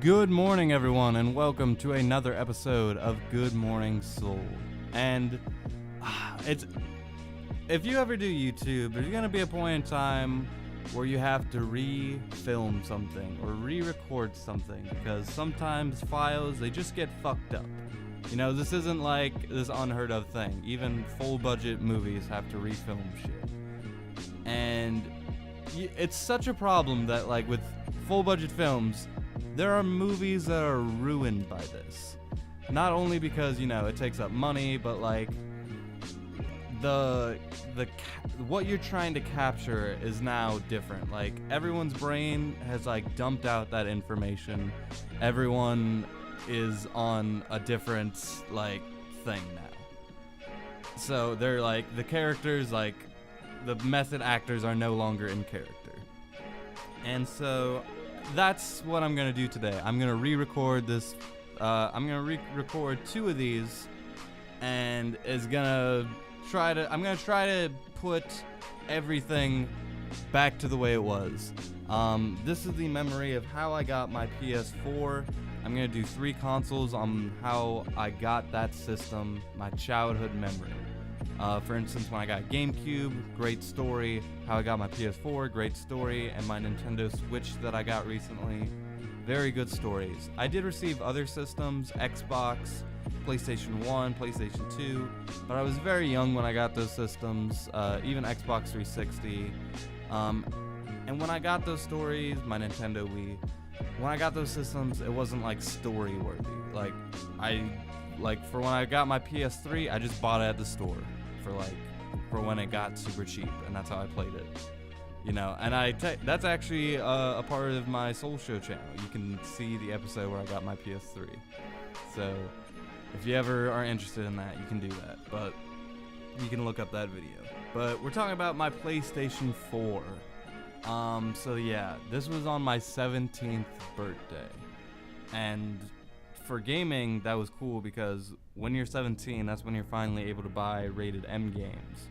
Good morning, everyone, and welcome to another episode of Good Morning Soul. And if you ever do YouTube, there's gonna be a point in time where you have to re-film something or re-record something because sometimes files they just get fucked up. You know, this isn't like this unheard of thing. Even full budget movies have to refilm shit, and it's such a problem that like with full budget films, there are movies that are ruined by this. Not only because, you know, it takes up money, but like what you're trying to capture is now different. Like everyone's brain has like dumped out that information. Everyone is on a different like thing now. So they're like the characters, like the method actors are no longer in character. And so that's what I'm gonna do today. I'm gonna re-record this. I'm gonna re-record two of these, and I'm gonna try to put everything back to the way it was. This is the memory of how I got my PS4. I'm gonna do 3 consoles on how I got that system, my childhood memory. For instance, when I got GameCube, great story. How I got my PS4, great story. And my Nintendo Switch that I got recently, very good stories. I did receive other systems, Xbox, PlayStation 1, PlayStation 2, but I was very young when I got those systems, even Xbox 360. And when I got those stories, my Nintendo Wii, when I got those systems, it wasn't like story worthy. For when I got my PS3, I just bought it at the store for when it got super cheap, and that's how I played it, you know. And that's actually a part of my Soul Show channel. You can see the episode where I got my PS3. So if you ever are interested in that, you can do that, but you can look up that video. But we're talking about my PlayStation 4. So yeah, this was on my 17th birthday, and for gaming, that was cool because when you're 17, that's when you're finally able to buy rated M games.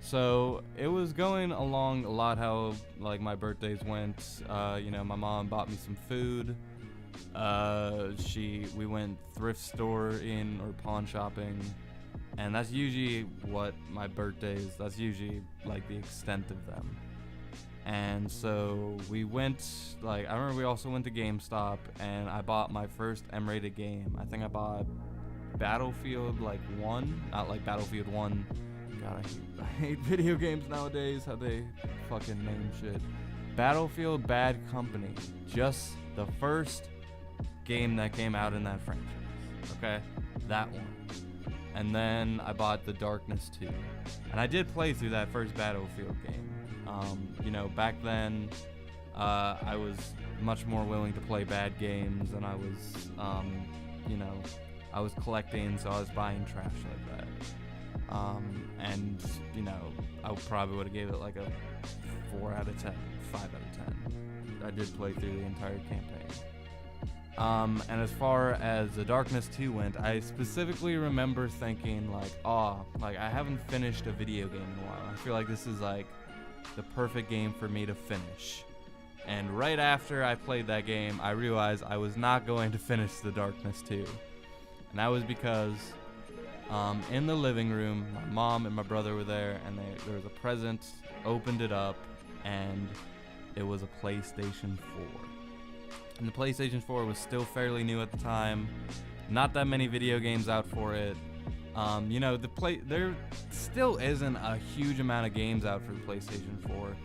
So it was going along a lot how like my birthdays went. You know, my mom bought me some food. We went thrift store or pawn shopping, and that's usually what my birthdays. That's usually like the extent of them. And so we went, like, I remember we also went to GameStop, and I bought my first M-rated game. I think I bought Battlefield, 1, not like Battlefield 1. God, I hate video games nowadays, how they fucking name shit. Battlefield Bad Company, just the first game that came out in that franchise, okay? That one. And then I bought The Darkness 2. And I did play through that first Battlefield game. You know, back then, I was much more willing to play bad games, and I was, you know, I was collecting, so I was buying trash like that. And, you know, I probably would have gave it like a 4 out of 10, 5 out of 10. I did play through the entire campaign. And as far as The Darkness 2 went, I specifically remember thinking, I haven't finished a video game in a while. I feel like this is, the perfect game for me to finish. And right after I played that game, I realized I was not going to finish The Darkness 2. And that was because in the living room, my mom and my brother were there, and there was a present, opened it up, and it was a PlayStation 4. And the PlayStation 4 was still fairly new at the time. Not that many video games out for it. You know, there still isn't a huge amount of games out for the PlayStation 4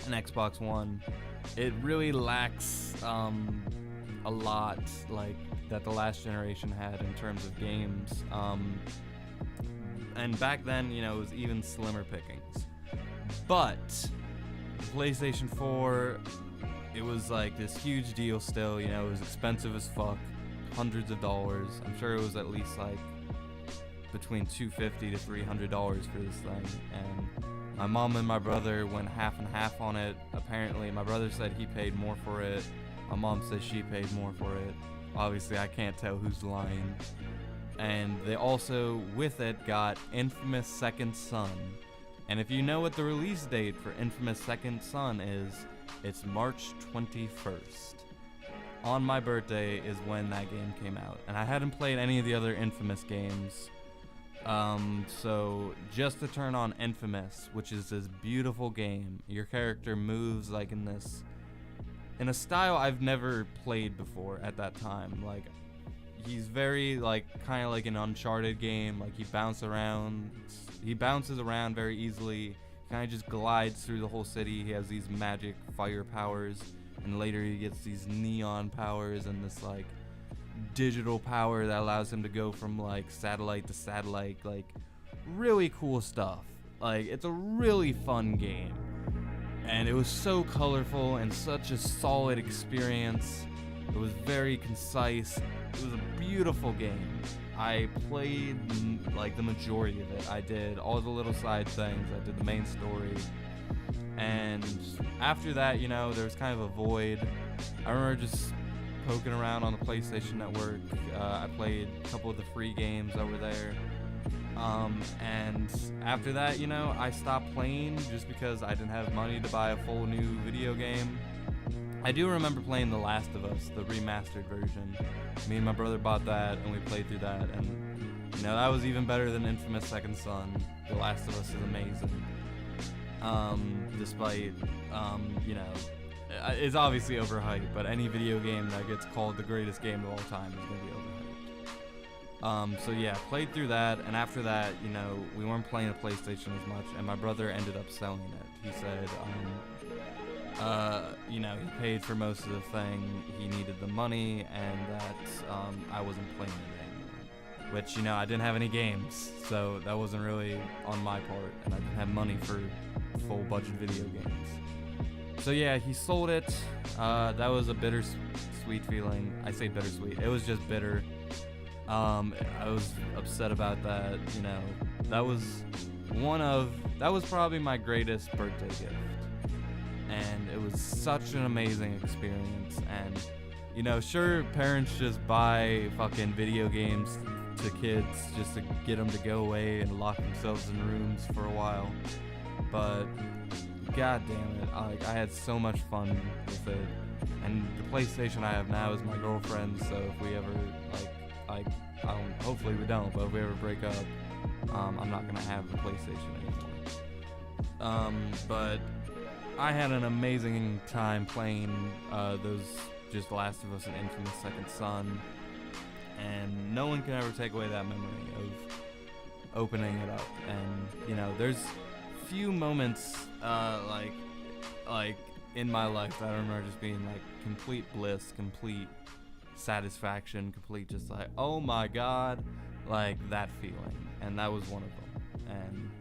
and Xbox One. It really lacks a lot that the last generation had in terms of games. And back then, you know, it was even slimmer pickings. But the PlayStation 4, it was like this huge deal still. You know, it was expensive as fuck, hundreds of dollars. I'm sure it was at least between $250 to $300 for this thing, and my mom and my brother went half and half on it. Apparently, my brother said he paid more for it. My mom says she paid more for it. Obviously, I can't tell who's lying. And they also, with it, got Infamous Second Son. And if you know what the release date for Infamous Second Son is, it's March 21st. on my birthday is when that game came out, and I hadn't played any of the other Infamous games. So just to turn on Infamous, which is this beautiful game, your character moves like in a style I've never played before at that time. Like, he's very like kind of like an Uncharted game. Like, he bounces around very easily. Kind of just glides through the whole city. He has these magic fire powers, and later he gets these neon powers and this like digital power that allows him to go from like satellite to satellite. Like, really cool stuff. Like, it's a really fun game, and it was so colorful and such a solid experience. It was very concise. It was a beautiful game. I played like the majority of it. I did all the little side things. I did the main story. And after that, you know, there was kind of a void. I remember just poking around on the PlayStation Network. I played a couple of the free games that were there. And after that, you know, I stopped playing just because I didn't have money to buy a full new video game. I do remember playing The Last of Us, the remastered version. Me and my brother bought that, and we played through that, and you know, that was even better than Infamous Second Son. The Last of Us is amazing. Despite, you know, it's obviously overhyped, but any video game that gets called the greatest game of all time is going to be overhyped. So yeah, played through that, and after that, you know, we weren't playing a PlayStation as much, and my brother ended up selling it. He said, you know, he paid for most of the thing, he needed the money, and that I wasn't playing it anymore. Which, you know, I didn't have any games, so that wasn't really on my part, and I didn't have money for full budget video games. So yeah, he sold it. That was a bittersweet feeling. I say bittersweet, it was just bitter. I was upset about that, you know. That was probably my greatest birthday gift. And it was such an amazing experience. And, you know, sure, parents just buy fucking video games to kids just to get them to go away and lock themselves in rooms for a while. But, god damn it, I had so much fun with it. And the PlayStation I have now is my girlfriend's, so if we ever, hopefully we don't, but if we ever break up, I'm not gonna have the PlayStation anymore. But I had an amazing time playing those just Last of Us and Infamous Second Son, and no one can ever take away that memory of opening it up. And you know, there's few moments like in my life that I remember just being like complete bliss, complete satisfaction, complete just like, oh my god, like that feeling, and that was one of them. And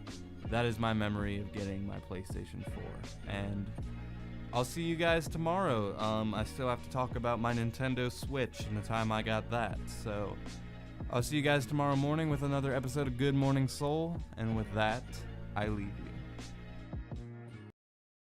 that is my memory of getting my PlayStation 4. And I'll see you guys tomorrow. I still have to talk about my Nintendo Switch and the time I got that. So I'll see you guys tomorrow morning with another episode of Good Morning Soul. And with that, I leave you.